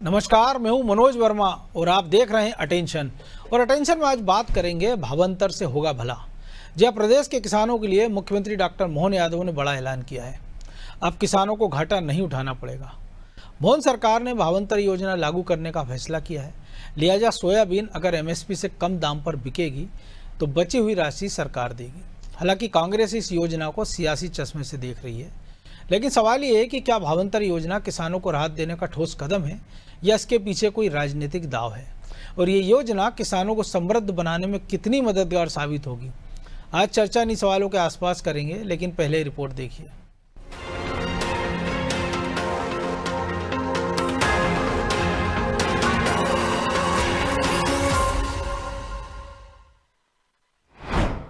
नमस्कार, मैं हूं मनोज वर्मा और आप देख रहे हैं अटेंशन। और अटेंशन में आज बात करेंगे भावांतर से होगा भला। जब प्रदेश के किसानों के लिए मुख्यमंत्री डॉक्टर मोहन यादव ने बड़ा ऐलान किया है। अब किसानों को घाटा नहीं उठाना पड़ेगा। मोहन सरकार ने भावांतर योजना लागू करने का फैसला किया है। लिहाजा सोयाबीन अगर एमएसपी से कम दाम पर बिकेगी तो बची हुई राशि सरकार देगी। हालांकि कांग्रेस इस योजना को सियासी चश्मे से देख रही है, लेकिन सवाल ये है कि क्या भावांतर योजना किसानों को राहत देने का ठोस कदम है या इसके पीछे कोई राजनीतिक दाव है, और ये योजना किसानों को समृद्ध बनाने में कितनी मददगार साबित होगी। आज चर्चा इन्हीं सवालों के आसपास करेंगे, लेकिन पहले रिपोर्ट देखिए।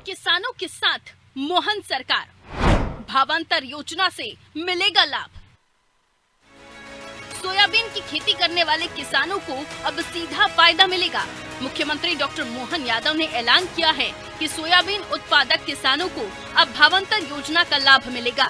किसानों के साथ मोहन सरकार, भावांतर योजना से मिलेगा लाभ। सोयाबीन की खेती करने वाले किसानों को अब सीधा फायदा मिलेगा। मुख्यमंत्री डॉक्टर मोहन यादव ने ऐलान किया है कि सोयाबीन उत्पादक किसानों को अब भावांतर योजना का लाभ मिलेगा।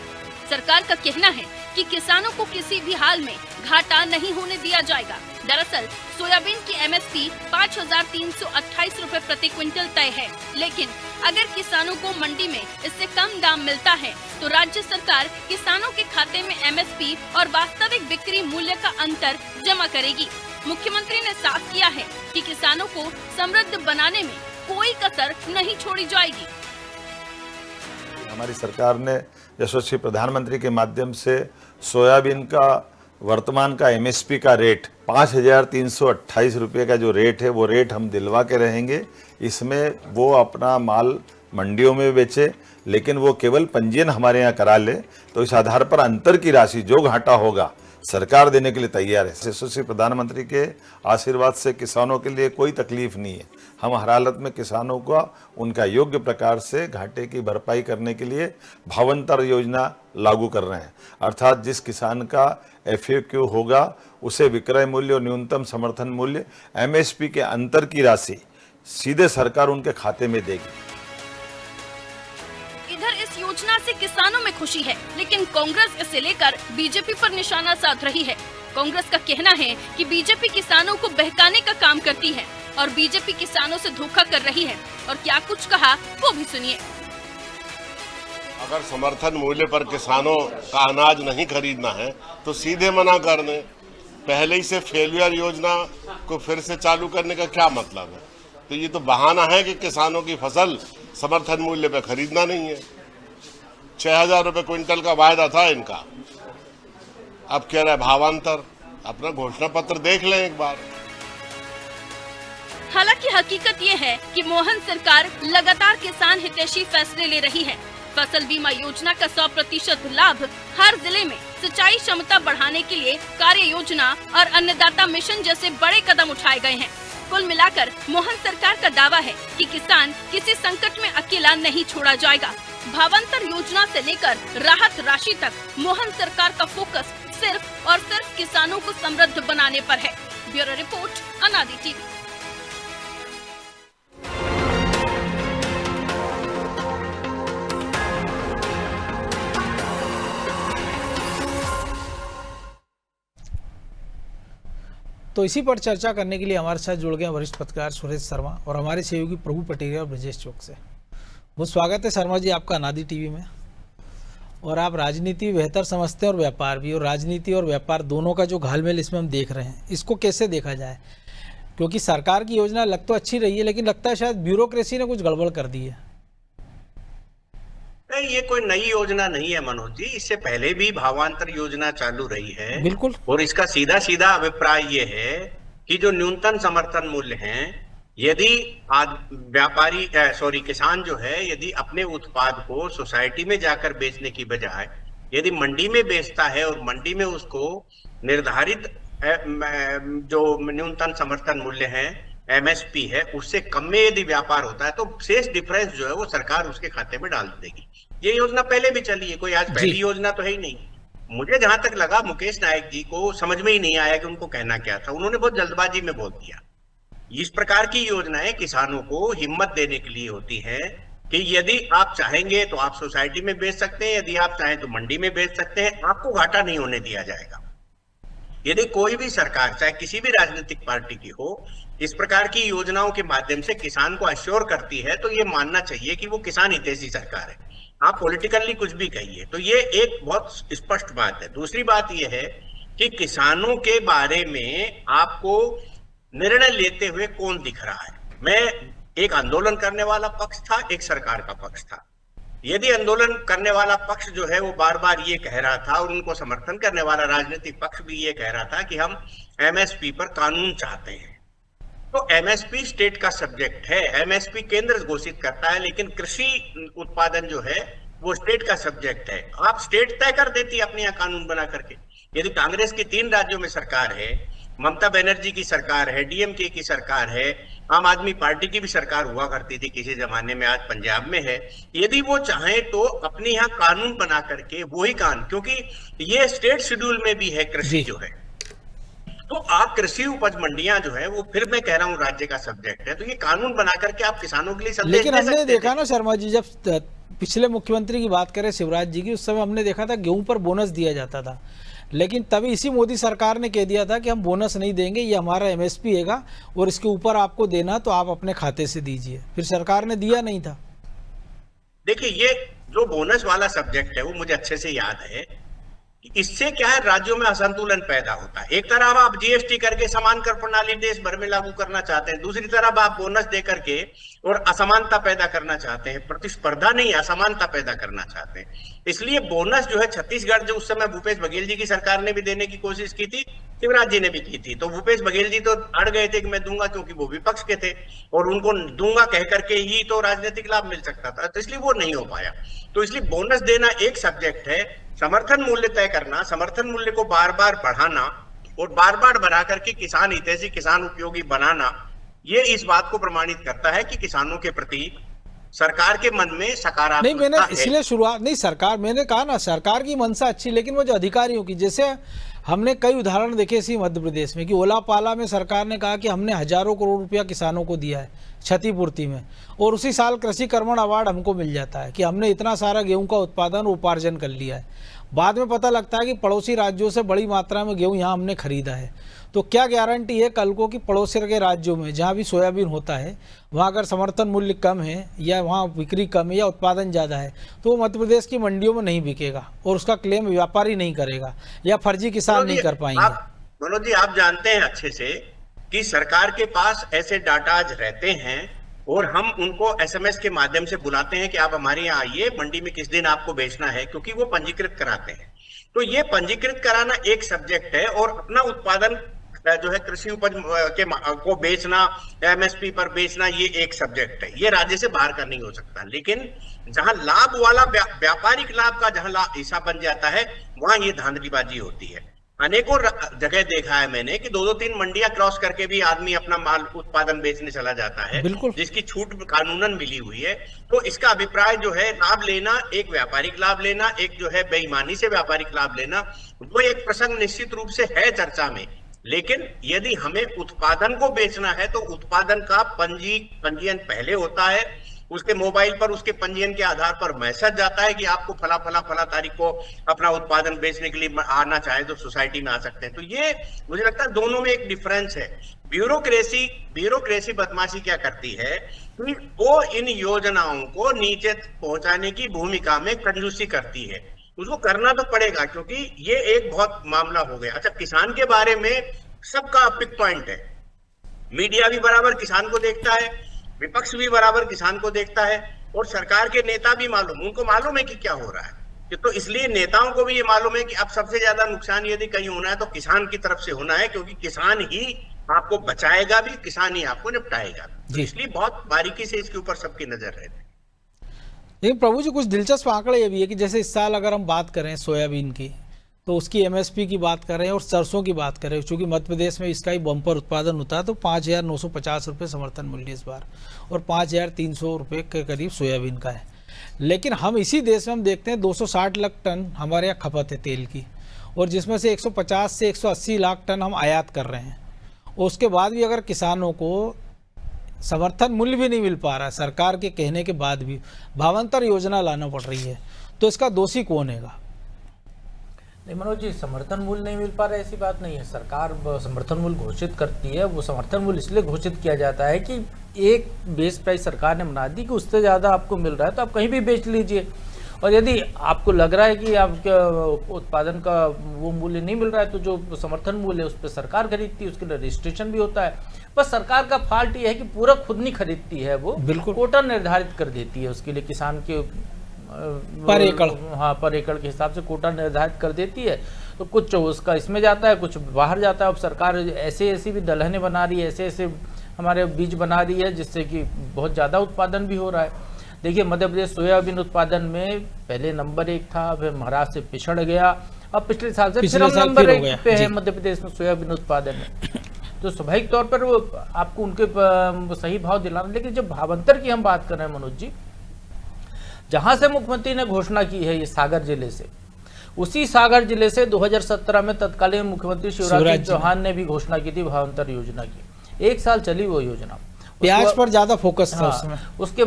सरकार का कहना है कि किसानों को किसी भी हाल में घाटा नहीं होने दिया जाएगा। दरअसल सोयाबीन की एमएसपी 5,328 रुपए प्रति क्विंटल तय है, लेकिन अगर किसानों को मंडी में इससे कम दाम मिलता है तो राज्य सरकार किसानों के खाते में एमएसपी और वास्तविक बिक्री मूल्य का अंतर जमा करेगी। मुख्यमंत्री ने साफ किया है कि किसानों को समृद्ध बनाने में कोई कसर नहीं छोड़ी जाएगी। हमारी सरकार ने यशस्वी प्रधानमंत्री के माध्यम से सोयाबीन का वर्तमान का एमएसपी का रेट 5,328 रुपये का जो रेट है, वो रेट हम दिलवा के रहेंगे। इसमें वो अपना माल मंडियों में बेचे, लेकिन वो केवल पंजीयन हमारे यहाँ करा ले, तो इस आधार पर अंतर की राशि जो घाटा होगा सरकार देने के लिए तैयार है। यशस्वी प्रधानमंत्री के आशीर्वाद से किसानों के लिए कोई तकलीफ नहीं है। हम हर हालत में किसानों को उनका योग्य प्रकार से घाटे की भरपाई करने के लिए भावांतर योजना लागू कर रहे हैं। अर्थात जिस किसान का एफएक्यू होगा उसे विक्रय मूल्य और न्यूनतम समर्थन मूल्य एमएसपी के अंतर की राशि सीधे सरकार उनके खाते में देगी। इधर इस योजना से किसानों में खुशी है, लेकिन कांग्रेस इसे लेकर बीजेपी पर निशाना साध रही है। कांग्रेस का कहना है कि बीजेपी किसानों को बहकाने का काम करती है और बीजेपी किसानों से धोखा कर रही है। और क्या कुछ कहा वो भी सुनिए। अगर समर्थन मूल्य पर किसानों का अनाज नहीं खरीदना है तो सीधे मना कर दें। पहले ही से फेलियर योजना को फिर से चालू करने का क्या मतलब है? तो ये तो बहाना है कि किसानों की फसल समर्थन मूल्य पर खरीदना नहीं है। 6,000 रुपए क्विंटल का वायदा था इनका, अब कह रहा है भावांतर। अपना घोषणा पत्र देख लें एक बार। हालांकि हकीकत ये है कि मोहन सरकार लगातार किसान हितैषी फैसले ले रही है। फसल बीमा योजना का 100% लाभ, हर जिले में सिंचाई क्षमता बढ़ाने के लिए कार्य योजना और अन्नदाता मिशन जैसे बड़े कदम उठाए गए हैं। कुल मिलाकर मोहन सरकार का दावा है कि किसान किसी संकट में अकेला नहीं छोड़ा जाएगा। भावांतर योजना से लेकर राहत राशि तक मोहन सरकार का फोकस सिर्फ और सिर्फ किसानों को समृद्ध बनाने पर है। ब्यूरो रिपोर्ट, अनादि टीवी। तो इसी पर चर्चा करने के लिए हमारे साथ जुड़ गए वरिष्ठ पत्रकार सुरेश शर्मा और हमारे सहयोगी प्रभु पटेरिया और ब्रजेश चौक से। बहुत स्वागत है शर्मा जी आपका अनादि टीवी में। और आप राजनीति बेहतर समझते हैं और व्यापार भी, और राजनीति और व्यापार दोनों का जो घालमेल इसमें हम देख रहे हैं, इसको कैसे देखा जाए? क्योंकि सरकार की योजना लग तो अच्छी रही है, लेकिन लगता है शायद ब्यूरोक्रेसी ने कुछ गड़बड़ कर दी है। नहीं, ये कोई नई योजना नहीं है मनोज जी। इससे पहले भी भावांतर योजना चालू रही है। बिल्कुल। और इसका सीधा सीधा अभिप्राय ये है कि जो न्यूनतम समर्थन मूल्य है, यदि आज किसान जो है, यदि अपने उत्पाद को सोसाइटी में जाकर बेचने की बजाय यदि मंडी में बेचता है और मंडी में उसको निर्धारित जो न्यूनतम समर्थन मूल्य है, एमएसपी है, उससे कम में यदि व्यापार होता है तो शेष डिफरेंस जो है वो सरकार उसके खाते में डाल देगी। ये योजना पहले भी चली है, कोई आज पहली योजना तो है ही नहीं। मुझे जहां तक लगा मुकेश नायक जी को समझ में ही नहीं आया कि उनको कहना क्या था। उन्होंने बहुत जल्दबाजी में बोल दिया। इस प्रकार की योजनाएं किसानों को हिम्मत देने के लिए होती है कि यदि आप चाहेंगे तो आप सोसाइटी में बेच सकते हैं, यदि आप चाहें तो मंडी में बेच सकते हैं, आपको घाटा नहीं होने दिया जाएगा। यदि कोई भी सरकार, चाहे किसी भी राजनीतिक पार्टी की हो, इस प्रकार की योजनाओं के माध्यम से किसान को अश्योर करती है, तो ये मानना चाहिए कि वो किसान हितैषी सरकार है। आप पॉलिटिकली कुछ भी कहिए, तो ये एक बहुत स्पष्ट बात है। दूसरी बात ये है कि किसानों के बारे में आपको निर्णय लेते हुए कौन दिख रहा है। मैं एक आंदोलन करने वाला पक्ष था, एक सरकार का पक्ष था। यदि आंदोलन करने वाला पक्ष जो है वो बार बार ये कह रहा था, और उनको समर्थन करने वाला राजनीतिक पक्ष भी ये कह रहा था कि हम एमएसपी पर कानून चाहते हैं, तो एमएसपी स्टेट का सब्जेक्ट है, एमएसपी केंद्र घोषित करता है, लेकिन कृषि उत्पादन जो है वो स्टेट का सब्जेक्ट है। आप स्टेट तय कर देती अपने यहाँ कानून बना करके। यदि कांग्रेस की 3 राज्यों में सरकार है, ममता बनर्जी की सरकार है, डीएमके की सरकार है, आम आदमी पार्टी की भी सरकार हुआ करती थी किसी जमाने में, आज पंजाब में है, यदि वो चाहे तो अपने यहाँ कानून बना करके वही कानून, क्योंकि ये स्टेट शेड्यूल में भी है कृषि जो है, तो आप कृषि उपज मंडियां जो है वो, फिर मैं कह रहा हूँ, राज्य का सब्जेक्ट है, तो ये कानून बना करके आप किसानों के लिए संदेश लेकिन दे हमने सकते देखा थे। ना शर्मा जी, जब पिछले मुख्यमंत्री की बात करें शिवराज जी की, उस समय हमने देखा था गेहूं पर बोनस दिया जाता था, लेकिन तभी इसी मोदी सरकार ने कह दिया था कि हम बोनस नहीं देंगे, ये हमारा एमएसपी हैगा और इसके ऊपर आपको देना तो आप अपने खाते से दीजिए। फिर सरकार ने दिया नहीं था। देखिए, ये जो बोनस वाला सब्जेक्ट है वो मुझे अच्छे से याद है। इससे क्या है, राज्यों में असंतुलन पैदा होता है। एक तरफ आप जीएसटी करके समान कर प्रणाली देश भर में लागू करना चाहते हैं, दूसरी तरफ आप बोनस दे करके और असमानता पैदा करना चाहते हैं, प्रतिस्पर्धा नहीं असमानता पैदा करना चाहते हैं। इसलिए बोनस जो है, छत्तीसगढ़ जो उस समय भूपेश बघेल जी की सरकार ने भी देने की कोशिश की थी, शिवराज जी ने भी की थी, तो भूपेश बघेल जी तो अड़ गए थे कि मैं दूंगा, क्योंकि वो विपक्ष के थे और उनको दूंगा कह करके ही तो राजनीतिक लाभ मिल सकता था, तो इसलिए वो नहीं हो पाया। तो इसलिए बोनस देना एक सब्जेक्ट है, समर्थन मूल्य तय करना, समर्थन मूल्य को बार बार बढ़ाना और बार बार बढ़ा करके किसान हितैषी, किसान उपयोगी बनाना, ये इस बात को प्रमाणित करता है कि किसानों के प्रति सरकार के मन में सकारात्मकता नहीं, मैंने है। इसलिए शुरुआत नहीं, सरकार, मैंने कहा ना सरकार की मंशा अच्छी, लेकिन वो जो अधिकारियों की, जैसे हमने कई उदाहरण देखे इसी मध्य प्रदेश में कि ओलापाला में सरकार ने कहा कि हमने हजारों करोड़ रुपया किसानों को दिया है क्षतिपूर्ति में, और उसी साल कृषि कर्मण अवार्ड हमको मिल जाता है कि हमने इतना सारा गेहूं का उत्पादन उपार्जन कर लिया है। बाद में पता लगता है कि पड़ोसी राज्यों से बड़ी मात्रा में गेहूं यहाँ हमने खरीदा है। तो क्या गारंटी है कल को कि पड़ोसी के राज्यों में जहाँ भी सोयाबीन होता है वहाँ अगर समर्थन मूल्य कम है या वहाँ बिक्री कम है या उत्पादन ज़्यादा है तो वो मध्य प्रदेश की मंडियों में नहीं बिकेगा और उसका क्लेम व्यापारी नहीं करेगा या फर्जी किसान नहीं कर पाएंगे। मनोज जी, आप जानते हैं अच्छे से कि सरकार के पास ऐसे डाटाज रहते हैं और हम उनको एसएमएस के माध्यम से बुलाते हैं कि आप हमारे यहाँ आइए, मंडी में किस दिन आपको बेचना है, क्योंकि वो पंजीकृत कराते हैं। तो ये पंजीकृत कराना एक सब्जेक्ट है और अपना उत्पादन जो है कृषि उपज के को बेचना, एमएसपी पर बेचना, ये एक सब्जेक्ट है। ये राज्य से बाहर का नहीं हो सकता। लेकिन जहां लाभ वाला, व्यापारिक लाभ का जहां हिस्सा बन जाता है, वहां ये धांधलीबाजी होती है। अनेकों जगह देखा है मैंने कि 2-3 मंडियां क्रॉस करके भी आदमी अपना माल उत्पादन बेचने चला जाता है, जिसकी छूट कानूनन मिली हुई है। तो इसका अभिप्राय जो है, लाभ लेना, एक व्यापारिक लाभ लेना, एक जो है बेईमानी से व्यापारिक लाभ लेना, वो एक प्रसंग निश्चित रूप से है चर्चा में। लेकिन यदि हमें उत्पादन को बेचना है तो उत्पादन का पंजीयन पहले होता है, उसके मोबाइल पर उसके पंजीयन के आधार पर मैसेज जाता है कि आपको फला तारीख को अपना उत्पादन बेचने के लिए आना चाहे तो सोसाइटी में आ सकते हैं। तो ये मुझे लगता है दोनों में एक डिफरेंस है। ब्यूरोक्रेसी बदमाशी क्या करती है कि वो इन योजनाओं को नीचे पहुंचाने की भूमिका में कंजूसी करती है। उसको करना तो पड़ेगा क्योंकि ये एक बहुत मामला हो गया। अच्छा, किसान के बारे में सबका पिक पॉइंट है, मीडिया भी बराबर किसान को देखता है, विपक्ष भी बराबर किसान को देखता है और सरकार के नेता भी उनको मालूम है कि क्या हो रहा है। तो इसलिए नेताओं को भी ये मालूम है कि अब सबसे ज्यादा नुकसान यदि कहीं होना है तो किसान की तरफ से होना है, क्योंकि किसान ही आपको बचाएगा भी, किसान ही आपको निपटाएगा। तो इसलिए बहुत बारीकी से इसके ऊपर सबकी नजर रहती है। लेकिन प्रभु जी, कुछ दिलचस्प आंकड़े ये भी है कि जैसे इस साल अगर हम बात करें सोयाबीन की तो उसकी एमएसपी की बात करें और सरसों की बात करें, चूँकि मध्य प्रदेश में इसका ही बम्पर उत्पादन होता है, तो 5,950 रुपये समर्थन मूल्य इस बार और 5,300 रुपये के करीब सोयाबीन का है। लेकिन हम इसी देश में हम देखते हैं 260 लाख टन हमारे यहाँ खपत है तेल की, और जिसमें से 150 से 180 लाख टन हम आयात कर रहे हैं। और उसके बाद भी अगर किसानों को समर्थन मूल्य भी नहीं मिल पा रहा है, सरकार के कहने के बाद भी भावांतर योजना लाना पड़ रही है, तो इसका दोषी कौन हैगा? नहीं मनोज जी, समर्थन मूल्य नहीं मिल पा रहा ऐसी बात नहीं है। सरकार समर्थन मूल्य घोषित करती है। वो समर्थन मूल्य इसलिए घोषित किया जाता है कि एक बेस प्राइस सरकार ने बना दी कि उससे ज़्यादा आपको मिल रहा है तो आप कहीं भी बेच लीजिए। और यदि आपको लग रहा है कि आपके उत्पादन का वो मूल्य नहीं मिल रहा है तो जो समर्थन मूल्य है उस पर सरकार खरीदती है, उसके लिए रजिस्ट्रेशन भी होता है। बस सरकार का फॉल्ट ये है कि पूरा खुद नहीं खरीदती है, वो बिल्कुल कोटा निर्धारित कर देती है उसके लिए, किसान के पर एकड़, हाँ पर एकड़ के हिसाब से कोटा निर्धारित कर देती है। तो कुछ उसका इसमें जाता है, कुछ बाहर जाता है। अब सरकार ऐसी भी दलहनें बना रही है, ऐसे हमारे बीज बना रही है जिससे कि बहुत ज़्यादा उत्पादन भी हो रहा है। देखिए मध्य प्रदेश सोयाबीन उत्पादन में पहले नंबर 1 था, फिर महाराष्ट्र से पिछड़ गया, अब पिछले साल से फिर हम नंबर 1 पे है मध्य प्रदेश में सोयाबीन उत्पादन में। तो स्वाभाविक तौर पर वो आपको उनके सही भाव दिलाना। लेकिन जब भावांतर की हम बात कर रहे हैं मनोज जी, जहां से मुख्यमंत्री ने घोषणा की है ये सागर जिले से, उसी सागर जिले से 2017 में तत्कालीन मुख्यमंत्री शिवराज सिंह चौहान ने भी घोषणा की थी भावांतर योजना की। 1 साल चली वो योजना, प्याज पर ज्यादा फोकस था उसमें। उसके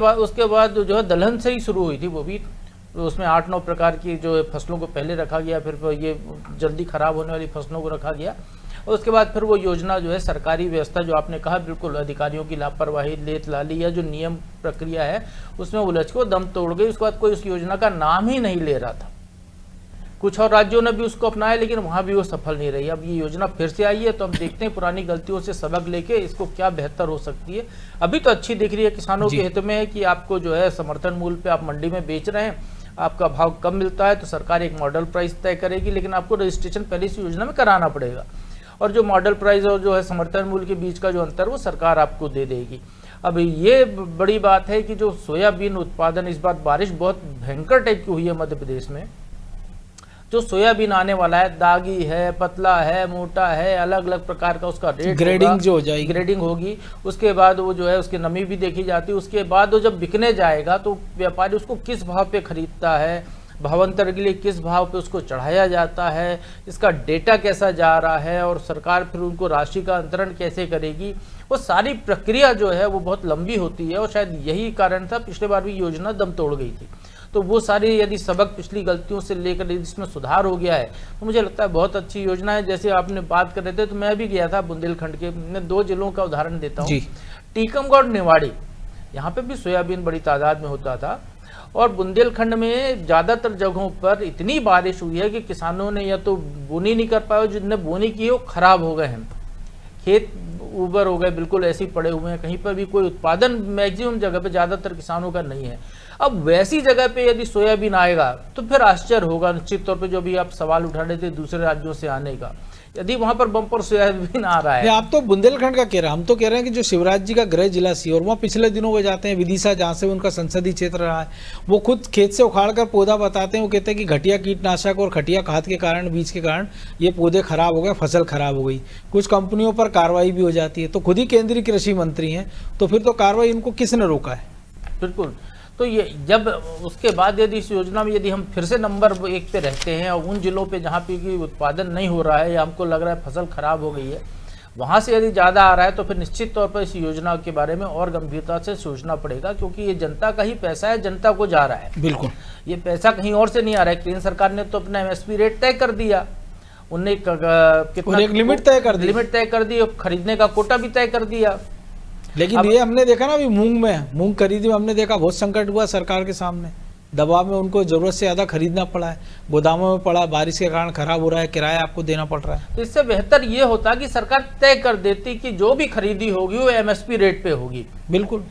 बाद जो है दलहन से ही शुरू हुई थी वो भी। तो उसमें 8-9 प्रकार की जो फसलों को पहले रखा गया, फिर ये जल्दी खराब होने वाली फसलों को रखा गया, और उसके बाद फिर वो योजना जो है सरकारी व्यवस्था जो आपने कहा बिल्कुल अधिकारियों की लापरवाही, लेत लाली या जो नियम प्रक्रिया है उसमें उलझ को दम तोड़ गई। उसके बाद कोई उस योजना का नाम ही नहीं ले रहा था। कुछ और राज्यों ने भी उसको अपनाया लेकिन वहाँ भी वो सफल नहीं रही। अब ये योजना फिर से आई है तो हम देखते हैं पुरानी गलतियों से सबक लेके इसको क्या बेहतर हो सकती है। अभी तो अच्छी दिख रही है, किसानों के हित में है कि आपको जो है समर्थन मूल्य पे आप मंडी में बेच रहे हैं, आपका भाव कम मिलता है तो सरकार एक मॉडल प्राइस तय करेगी, लेकिन आपको रजिस्ट्रेशन पहले इस योजना में कराना पड़ेगा। और जो मॉडल प्राइस और जो है समर्थन मूल्य के बीच का जो अंतर वो सरकार आपको दे देगी। अब ये बड़ी बात है कि जो सोयाबीन उत्पादन इस बार बारिश बहुत भयंकर टाइप की हुई है मध्य प्रदेश में। जो सोयाबीन आने वाला है दागी है, पतला है, मोटा है, अलग अलग प्रकार का उसका रेट ग्रेडिंग जो हो जाएगी, ग्रेडिंग होगी। उसके बाद वो जो है उसकी नमी भी देखी जाती है। उसके बाद वो जब बिकने जाएगा तो व्यापारी उसको किस भाव पे खरीदता है, भावांतर के लिए किस भाव पे उसको चढ़ाया जाता है, इसका डेटा कैसा जा रहा है और सरकार फिर उनको राशि का अंतरण कैसे करेगी, वो सारी प्रक्रिया जो है वो बहुत लंबी होती है। और शायद यही कारण था पिछले बार भी योजना दम तोड़ गई थी। तो वो सारी यदि सबक पिछली गलतियों से लेकर इसमें सुधार हो गया है तो मुझे लगता है बहुत अच्छी योजना है। जैसे आपने बात कर रहे थे तो मैं भी गया था बुंदेलखंड के, मैं 2 जिलों का उदाहरण देता हूँ, टीकमगढ़ निवाड़ी, यहाँ पे भी सोयाबीन बड़ी तादाद में होता था। और बुंदेलखंड में ज़्यादातर जगहों पर इतनी बारिश हुई है कि किसानों ने या तो बोनी नहीं कर पाए, जिनने बोनी की है वो खराब हो गए हैं, खेत उबर हो गए, बिल्कुल ऐसे ही पड़े हुए हैं, कहीं पर भी कोई उत्पादन मैक्सिमम जगह पे ज़्यादातर किसानों का नहीं है। अब वैसी जगह पे यदि सोयाबीन आएगा तो फिर आश्चर्य होगा निश्चित तौर पे, जो भी आप सवाल उठा रहे थे दूसरे राज्यों से आने का, यदि वहां पर बम्पर सोयाबीन आ रहा है। आप तो बुंदेलखंड का कह रहे हैं, हम तो कह रहे हैं कि जो शिवराज जी का गृह जिला सी और वहाँ पिछले दिनों वो जाते हैं विदिशा, जहाँ से उनका संसदीय क्षेत्र रहा है, वो खुद खेत से उखाड़ कर पौधा बताते हैं। वो कहते हैं कि घटिया कीटनाशक और घटिया खाद के कारण, बीज के कारण ये पौधे खराब हो गए, फसल खराब हो गई। कुछ कंपनियों पर कार्रवाई भी हो जाती है। तो खुद ही केंद्रीय कृषि मंत्री हैं, तो फिर तो कार्रवाई इनको किसने रोका है? बिल्कुल। तो ये जब उसके बाद यदि इस योजना में यदि हम फिर से नंबर 1 पे रहते हैं और उन जिलों पे जहाँ पे कि उत्पादन नहीं हो रहा है या हमको लग रहा है फसल खराब हो गई है, वहाँ से यदि ज़्यादा आ रहा है तो फिर निश्चित तौर पर इस योजना के बारे में और गंभीरता से सोचना पड़ेगा, क्योंकि ये जनता का ही पैसा है, जनता को जा रहा है। बिल्कुल, ये पैसा कहीं और से नहीं आ रहा है। केंद्र सरकार ने तो अपना MSP रेट तय कर दिया, उनने कितना एक लिमिट तय कर दी, लिमिट तय कर दी, खरीदने का कोटा भी तय कर दिया। लेकिन ये हमने देखा ना अभी मूंग खरीदी में हमने देखा बहुत संकट हुआ सरकार के सामने, दबाव में उनको जरूरत से ज्यादा खरीदना पड़ा है, गोदामों में पड़ा, बारिश के कारण खराब हो रहा है, किराया आपको देना पड़ रहा है। तो इससे बेहतर ये होता कि सरकार तय कर देती कि जो भी खरीदी होगी वो MSP रेट पे होगी। बिल्कुल,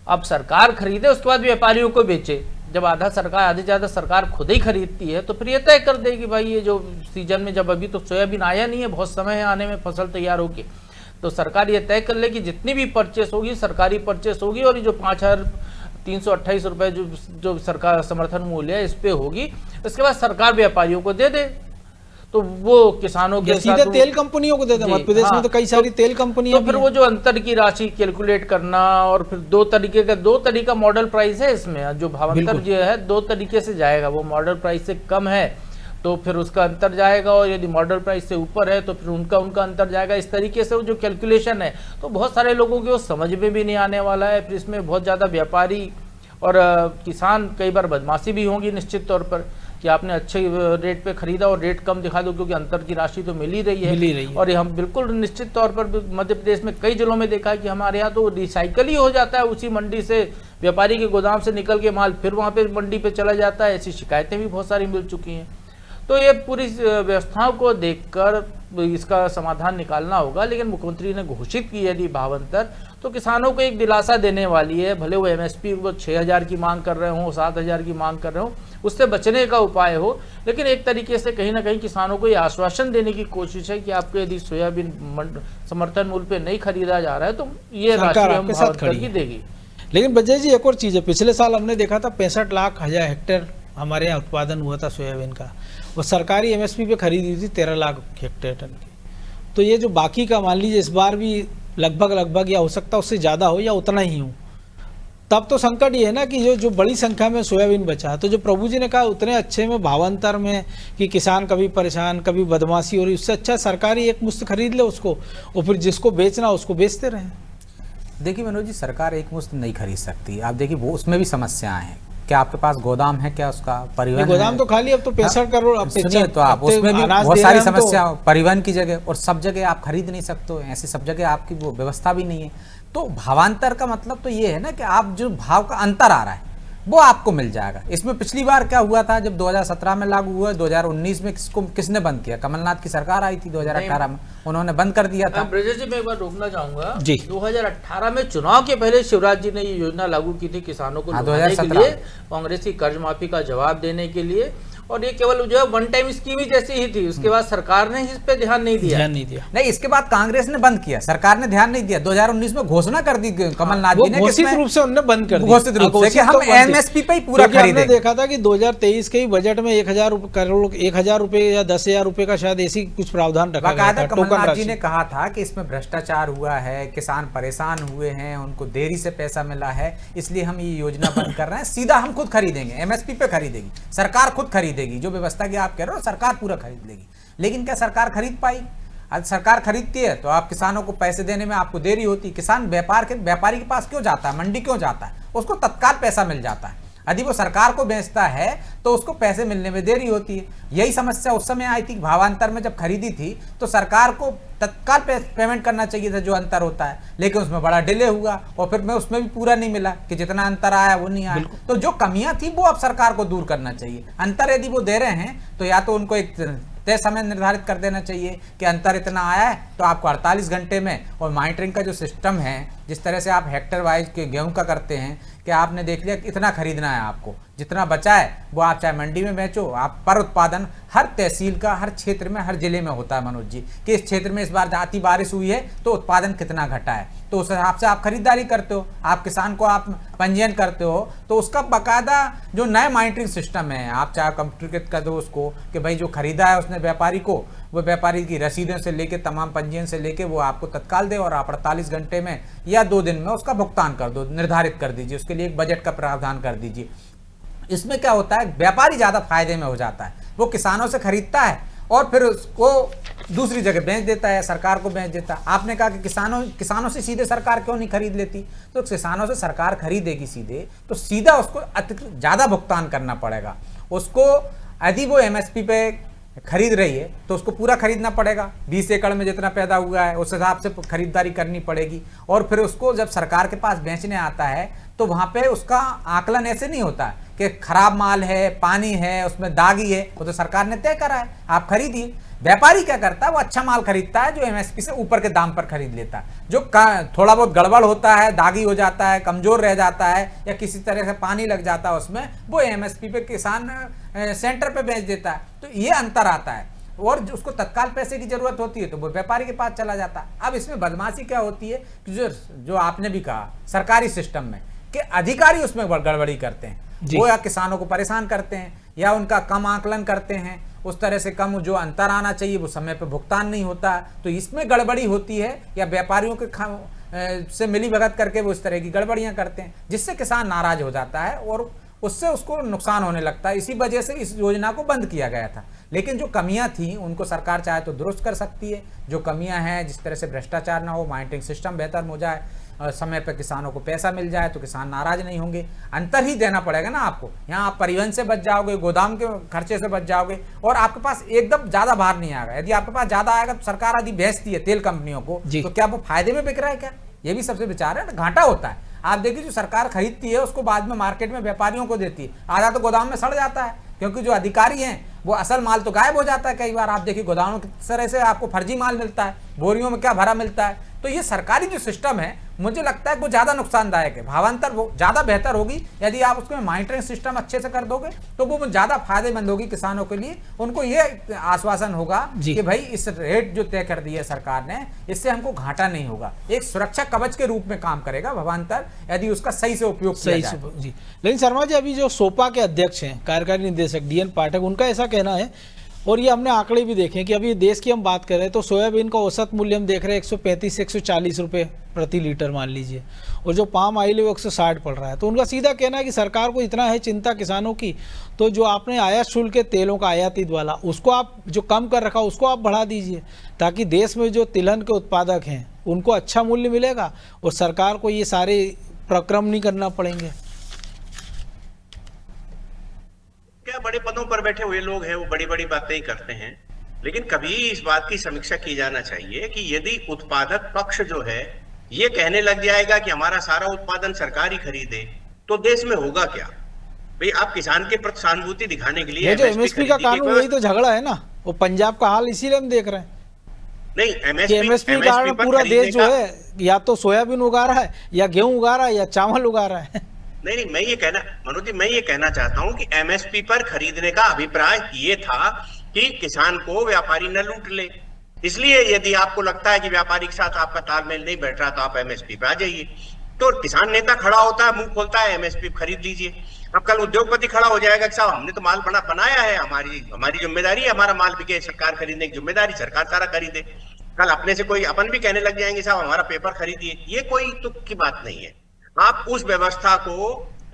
अब सरकार खरीदे उसके बाद व्यापारियों को बेचे। जब आधी से ज्यादा सरकार खुद ही खरीदती है तो फिर ये तय कर देगी भाई ये जो सीजन में, जब अभी तो सोयाबीन आया नहीं है, बहुत समय है आने में फसल तैयार होके, तो सरकार ये तय कर ले कि जितनी भी परचेस होगी सरकारी परचेस होगी और ये जो 5,328 रुपए जो सरकार समर्थन मूल्य है इस पे होगी, इसके बाद सरकार व्यापारियों को दे दे। तो वो किसानों के सीधे तेल कंपनियों को दे दे। मध्य प्रदेश में तो कई सारी तेल कंपनियां, तो फिर वो जो अंतर की राशि कैलकुलेट करना, और फिर दो तरीका मॉडल प्राइस है इसमें, जो भावांतर जो है 2 तरीके से जाएगा। वो मॉडल प्राइस से कम है तो फिर उसका अंतर जाएगा, और यदि मॉडल प्राइस से ऊपर है तो फिर उनका अंतर जाएगा। इस तरीके से वो जो कैलकुलेशन है तो बहुत सारे लोगों की वो समझ में भी नहीं आने वाला है। फिर इसमें बहुत ज़्यादा व्यापारी और किसान कई बार बदमाशी भी होंगी निश्चित तौर पर। कि आपने अच्छे रेट पे खरीदा और रेट कम दिखा दो, क्योंकि अंतर की राशि तो मिल ही रही है। और हम बिल्कुल निश्चित तौर पर मध्य प्रदेश में कई जिलों में देखा है कि हमारे यहाँ तो रिसाइकल ही हो जाता है, उसी मंडी से व्यापारी के गोदाम से निकल के माल फिर वहाँ पे मंडी पे चला जाता है। ऐसी शिकायतें भी बहुत सारी मिल चुकी हैं। तो ये पूरी व्यवस्थाओं को देखकर इसका समाधान निकालना होगा। लेकिन मुख्यमंत्री ने घोषित की यदि भावांतर, तो किसानों को एक दिलासा देने वाली है। भले वो एमएसपी वो 6,000 की मांग कर रहे हो, 7,000 की मांग कर रहे हो, उससे बचने का उपाय हो, लेकिन एक तरीके से कहीं ना कहीं किसानों को ये आश्वासन देने की कोशिश है कि आपको यदि सोयाबीन समर्थन मूल्य पे नहीं खरीदा जा रहा है तो ये राशि हम भावांतर की देगी। लेकिन बजय जी, एक और चीज़ है, पिछले साल हमने देखा था 65 लाख हेक्टेयर हमारे यहाँ उत्पादन हुआ था सोयाबीन का, वो सरकारी एमएसपी पे खरीदी थी 13 लाख हेक्टेयर टन की। तो ये जो बाकी का मान लीजिए इस बार भी लगभग या हो सकता है उससे ज़्यादा हो या उतना ही हो, तब तो संकट ये है ना कि जो बड़ी संख्या में सोयाबीन बचा है। तो जो प्रभु जी ने कहा उतने अच्छे में भावांतर में कि किसान कभी परेशान कभी बदमाशी हो रही, उससे अच्छा सरकारी एक मुश्त खरीद ले उसको और फिर जिसको बेचना उसको बेचते रहें। देखिए मनोज जी, सरकार एक मुश्त नहीं खरीद सकती। आप देखिए वो उसमें भी समस्याएं हैं। क्या आपके पास गोदाम है, क्या उसका परिवहन गोदाम है? तो खाली अब तो 65 करोड़। अब सुनिए, तो आप उसमें भी बहुत सारी समस्या, परिवहन की जगह, और सब जगह आप खरीद नहीं सकते हो, ऐसी सब जगह आपकी वो व्यवस्था भी नहीं है। तो भावांतर का मतलब तो ये है ना कि आप जो भाव का अंतर आ रहा है वो आपको मिल जाएगा। इसमें पिछली बार क्या हुआ था, जब 2017 में लागू हुआ, 2019 में किसने बंद किया? कमलनाथ की सरकार आई थी 2018 में, उन्होंने बंद कर दिया था। ब्रजेश जी, मैं एक बार रोकना चाहूंगा जी। 2018 में चुनाव के पहले शिवराज जी ने ये योजना लागू की थी किसानों को लुभाने के लिए, कांग्रेस की कर्ज माफी का जवाब देने के लिए, और ये केवल जो है वन टाइम स्कीम ही जैसी ही थी। उसके बाद सरकार ने इस पे ध्यान नहीं दिया। नहीं, इसके बाद कांग्रेस ने बंद किया, सरकार ने ध्यान नहीं दिया। 2019 में घोषणा कर दी कमलनाथ जी ने, घोषित रूप से उन्होंने बंद कर दिया, घोषित रूप से कि हम एमएसपी पे ही पूरा खरीदेंगे। हमने देखा था कि 2023 के ही बजट में 1,000 करोड़ 1,000 रुपए या 10,000 रुपए का शायद ऐसी कुछ प्रावधान रखा गया था। कमलनाथ जी ने कहा था कि इसमें भ्रष्टाचार हुआ है, किसान परेशान हुए हैं, उनको देरी से पैसा मिला है, इसलिए हम ये योजना बंद कर रहे हैं। सीधा हम खुद खरीदेंगे, एमएसपी पे खरीदेगी सरकार, खुद खरीदेगी। जो व्यवस्था आप कह रहे हो सरकार पूरा खरीद लेगी। लेकिन क्या सरकार खरीद पाई? आज सरकार खरीदती है तो आप किसानों को पैसे देने में आपको देरी होती है। किसान व्यापारी के पास क्यों जाता है, मंडी क्यों जाता है? उसको तत्काल पैसा मिल जाता है। यदि वो सरकार को बेचता है तो उसको पैसे मिलने में देरी होती है। यही समस्या उस समय आई थी भावांतर में, जब खरीदी थी तो सरकार को तत्काल पेमेंट करना चाहिए था जो अंतर होता है, लेकिन उसमें बड़ा डिले हुआ और फिर उसमें भी पूरा नहीं मिला कि जितना अंतर आया वो नहीं आया। तो जो कमियां थी वो अब सरकार को दूर करना चाहिए। अंतर यदि वो दे रहे हैं तो या तो उनको एक तय समय निर्धारित कर देना चाहिए कि अंतर इतना आया है तो आपको 48 घंटे में, और मॉनिटरिंग का जो सिस्टम है, जिस तरह से आप हेक्टर वाइज के गेहूं का करते हैं कि आपने देख लिया इतना खरीदना है, आपको जितना बचा है वो आप चाहे मंडी में बेचो। आप पर उत्पादन हर तहसील का, हर क्षेत्र में, हर जिले में होता है मनोज जी, कि इस क्षेत्र में इस बार अति बारिश हुई है तो उत्पादन कितना घटा है, तो उस हिसाब से आप खरीदारी करते हो, आप किसान को आप पंजीयन करते हो। तो उसका बाकायदा जो नया मॉनिटरिंग सिस्टम है, आप चाहे कंप्यूटरीकृत कर दो उसको कि भाई जो खरीदा है उसने व्यापारी को, वो व्यापारी की रसीदों से लेके तमाम पंजीयन से लेके वो आपको तत्काल दे, और आप 48 घंटे में या 2 दिन में उसका भुगतान कर दो, निर्धारित कर दीजिए, उसके लिए एक बजट का प्रावधान कर दीजिए। इसमें क्या होता है, व्यापारी ज्यादा फायदे में हो जाता है। वो किसानों से खरीदता है और फिर उसको दूसरी जगह बेच देता है, सरकार को बेच देता है। आपने कहा कि किसानों से सीधे सरकार क्यों नहीं खरीद लेती? तो किसानों से सरकार खरीदेगी सीधे तो सीधा उसको ज्यादा भुगतान करना पड़ेगा। उसको यदि वो एमएसपी पे खरीद रही है तो उसको पूरा खरीदना पड़ेगा। 20 एकड़ में जितना पैदा हुआ है उस हिसाब से खरीदारी करनी पड़ेगी। और फिर उसको जब सरकार के पास बेचने आता है तो वहां पे उसका आकलन ऐसे नहीं होता कि खराब माल है, पानी है, उसमें दागी है, वो तो सरकार ने तय करा है, आप खरीदिए। व्यापारी क्या करता है, वो अच्छा माल खरीदता है जो एमएसपी से ऊपर के दाम पर खरीद लेता है। जो थोड़ा बहुत गड़बड़ होता है, दागी हो जाता है, कमजोर रह जाता है, या किसी तरह से पानी लग जाता है उसमें, वो एमएसपी पे किसान सेंटर पे बेच देता है। तो ये अंतर आता है। और उसको तत्काल पैसे की जरूरत होती है तो वो व्यापारी के पास चला जाता है। अब इसमें बदमाशी क्या होती है कि जो आपने भी कहा सरकारी सिस्टम में कि अधिकारी उसमें गड़बड़ी करते हैं, वो या किसानों को परेशान करते हैं या उनका कम आकलन करते हैं, उस तरह से कम जो अंतर आना चाहिए वो समय पे भुगतान नहीं होता, तो इसमें गड़बड़ी होती है। या व्यापारियों के से मिली भगत करके वो इस तरह की गड़बड़ियां करते हैं जिससे किसान नाराज हो जाता है और उससे उसको नुकसान होने लगता है। इसी वजह से इस योजना को बंद किया गया था। लेकिन जो कमियां थी उनको सरकार चाहे तो दुरुस्त कर सकती है। जो कमियां हैं, जिस तरह से भ्रष्टाचार ना हो, मॉनिटरिंग सिस्टम बेहतर हो जाए, समय पर किसानों को पैसा मिल जाए तो किसान नाराज नहीं होंगे। अंतर ही देना पड़ेगा ना आपको। यहाँ आप परिवहन से बच जाओगे, गोदाम के खर्चे से बच जाओगे और आपके पास एकदम ज्यादा भार नहीं आएगा। यदि आपके पास ज्यादा आएगा तो सरकार आदि बेचती है तेल कंपनियों को, तो क्या वो फायदे में बिक रहा है क्या? ये भी सबसे विचार है ना, घाटा होता है। आप देखिए जो सरकार खरीदती है उसको बाद में मार्केट में व्यापारियों को देती है, आधा तो गोदाम में सड़ जाता है, क्योंकि जो अधिकारी हैं वो असल माल तो गायब हो जाता है। कई बार आप देखिए गोदामों की तरह से आपको फर्जी माल मिलता है, बोरियों में क्या भरा मिलता है। तो ये सरकारी जो सिस्टम है मुझे लगता है वो ज़्यादा नुकसानदायक है। भावांतर वो ज़्यादा बेहतर होगी यदि आप उसमें मॉनिटरिंग सिस्टम अच्छे से कर दोगे, तो वो ज़्यादा फायदेमंद होगी किसानों के लिए। उनको ये आश्वासन होगा कि भाई इस रेट जो तय कर दी है सरकार ने, इससे हमको घाटा नहीं होगा। एक सुरक्षा कवच के रूप में काम करेगा भावांतर, यदि उसका सही से उपयोग किया जाए। जी, लेकिन शर्मा जी अभी जो सोपा के अध्यक्ष हैं, कार्यकारी निदेशक DN पाठक, उनका ऐसा कहना है, और ये हमने आंकड़े भी देखे कि अभी देश की हम बात कर रहे हैं तो सोयाबीन का औसत मूल्य हम देख रहे हैं 135 से 140 रुपये प्रति लीटर मान लीजिए, और जो पाम ऑयल है वो 160 पड़ रहा है। तो उनका सीधा कहना है कि सरकार को इतना है चिंता किसानों की, तो जो आपने आयात शुल्क के तेलों का आयातित वाला उसको आप जो कम कर रखा उसको आप बढ़ा दीजिए, ताकि देश में जो तिलहन के उत्पादक हैं उनको अच्छा मूल्य मिलेगा और सरकार को ये सारे प्रक्रम नहीं करना पड़ेंगे। क्या बड़े पदों पर बैठे हुए लोग हैं वो बड़ी बड़ी बातें ही करते हैं, लेकिन कभी इस बात की समीक्षा की जाना चाहिए कि यदि उत्पादक पक्ष जो है ये कहने लग जाएगा कि हमारा सारा उत्पादन सरकार ही खरीदे, तो देश में होगा क्या? भाई आप किसान के प्रति सहानुभूति दिखाने के लिए ये जो MSP का कानून वही तो झगड़ा है ना, वो पंजाब का हाल इसीलिए हम देख रहे हैं। नहीं, MSP कारण पूरा देश जो है या तो सोयाबीन उगा रहा है या गेहूं उगा रहा है या चावल उगा रहा है। नहीं, मैं ये कहना, मनोज जी, मैं ये कहना चाहता हूं कि MSP पर खरीदने का अभिप्राय ये था कि किसान को व्यापारी न लूट ले। इसलिए यदि आपको लगता है कि व्यापारी के साथ आपका तालमेल नहीं बैठ रहा तो आप MSP पे आ जाइए। तो किसान नेता खड़ा होता है, मुंह खोलता है, MSP खरीद लीजिए। अब कल उद्योगपति खड़ा हो जाएगा कि साहब हमने तो माल बनाया है, हमारी जिम्मेदारी है, हमारा माल बिके, सरकार खरीदने की जिम्मेदारी, सरकार सारा खरीदे। कल अपने से कोई अपन भी कहने लग जाएंगे साहब हमारा पेपर खरीदिए। ये कोई तुक की बात नहीं है। आप उस व्यवस्था को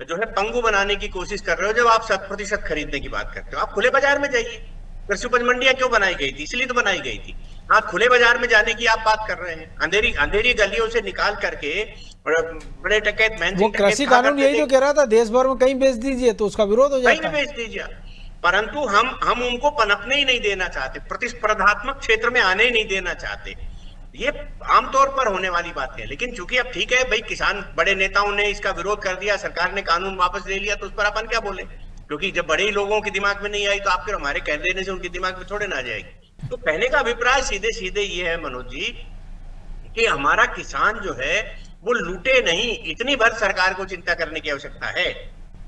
जो है पंगु बनाने की कोशिश कर रहे हो जब आप 100% खरीदने की बात करते हो। आप खुले बाजार में जाइए। कृषि उपज मंडियां क्यों बनाई गई थी? इसलिए तो बनाई गई थी। आप खुले बाजार में जाने की आप बात कर रहे हैं। अंधेरी गलियों से निकाल करके बड़े टकैत वो कृषि कानून यही तो कह रहा था, देश भर में कहीं बेच दीजिए तो उसका विरोध हो जाता है। कहीं भी बेच दीजिए, परंतु हम उनको पनपने ही नहीं देना चाहते, प्रतिस्पर्धात्मक क्षेत्र में आने ही नहीं देना चाहते। ये आमतौर पर होने वाली बात है। लेकिन चूंकि अब ठीक है भाई, किसान बड़े नेताओं ने इसका विरोध कर दिया, सरकार ने कानून वापस ले लिया, तो उस पर अपन क्या बोले? क्योंकि जब बड़े लोगों के दिमाग में नहीं आई तो आप फिर हमारे कह देने से उनके दिमाग में थोड़े ना आ जाएगी। तो कहने का अभिप्राय सीधे सीधे ये है मनोज जी कि हमारा किसान जो है वो लूटे नहीं, इतनी भर सरकार को चिंता करने की आवश्यकता है।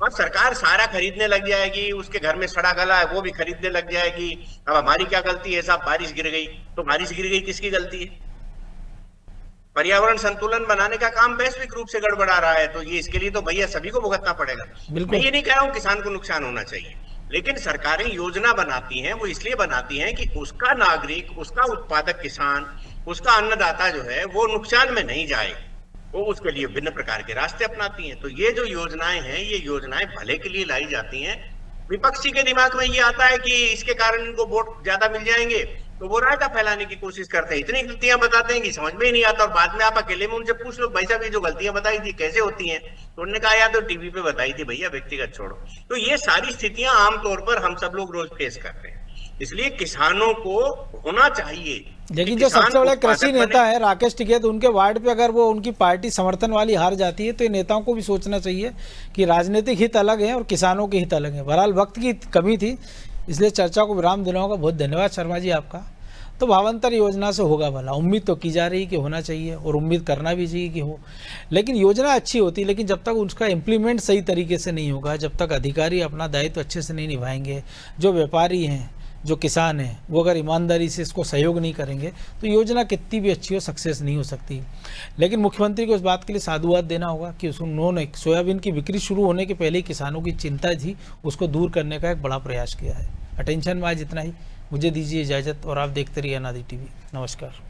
और सरकार सारा खरीदने लग जाएगी, उसके घर में सड़ा गला है वो भी खरीदने लग जाएगी। अब हमारी क्या गलती है साहब? बारिश गिर गई तो बारिश गिर गई, किसकी गलती है? पर्यावरण संतुलन बनाने का काम वैश्विक रूप से गड़बड़ा रहा है, तो ये इसके लिए तो भैया सभी को भुगतना पड़ेगा। मैं ये नहीं कह रहा हूँ किसान को नुकसान होना चाहिए, लेकिन सरकारें योजना बनाती हैं वो इसलिए बनाती हैं कि उसका नागरिक, उसका उत्पादक किसान, उसका अन्नदाता जो है वो नुकसान में नहीं जाए। वो उसके लिए भिन्न प्रकार के रास्ते अपनाती हैं। तो ये जो योजनाएं हैं, ये योजनाएं भले के लिए लाई जाती हैं। विपक्षी के दिमाग में ये आता है कि इसके कारण इनको वोट ज्यादा मिल जाएंगे, तो वो रायता फैलाने की कोशिश करते हैं, इतनी गलतियां बताते हैं कि समझ में ही नहीं आता। और बाद में आप अकेले में उनसे पूछ लो, भाई साहब ये जो गलतियां बताई थी कैसे होती हैं, तो उन्होंने कहा यार तो टीवी पे बताई थी भैया, व्यक्तिगत छोड़ो। तो ये सारी स्थितियां आमतौर पर हम सब लोग रोज फेस करते हैं। इसलिए किसानों को होना चाहिए। लेकिन जो सबसे बड़े कृषि नेता है राकेश टिकैत, उनके वार्ड पे अगर वो उनकी पार्टी समर्थन वाली हार जाती है तो ये नेताओं को भी सोचना चाहिए कि राजनीतिक हित अलग है और किसानों के हित अलग है। बहरहाल वक्त की कमी थी, इसलिए चर्चा को विराम देना होगा। बहुत धन्यवाद शर्मा जी आपका। तो भावांतर योजना से होगा भला, उम्मीद तो की जा रही कि होना चाहिए और उम्मीद करना भी चाहिए कि हो। लेकिन योजना अच्छी होती, लेकिन जब तक उसका इम्प्लीमेंट सही तरीके से नहीं होगा, जब तक अधिकारी अपना दायित्व अच्छे से नहीं निभाएंगे, जो व्यापारी हैं, जो किसान हैं, वो अगर ईमानदारी से इसको सहयोग नहीं करेंगे तो योजना कितनी भी अच्छी हो, सक्सेस नहीं हो सकती। लेकिन मुख्यमंत्री को इस बात के लिए साधुवाद देना होगा कि उन्होंने सोयाबीन की बिक्री शुरू होने के पहले ही किसानों की चिंता थी, उसको दूर करने का एक बड़ा प्रयास किया है। अटेंशन में आज इतना ही, मुझे दीजिए इजाज़त और आप देखते रहिए अनादि टीवी। नमस्कार।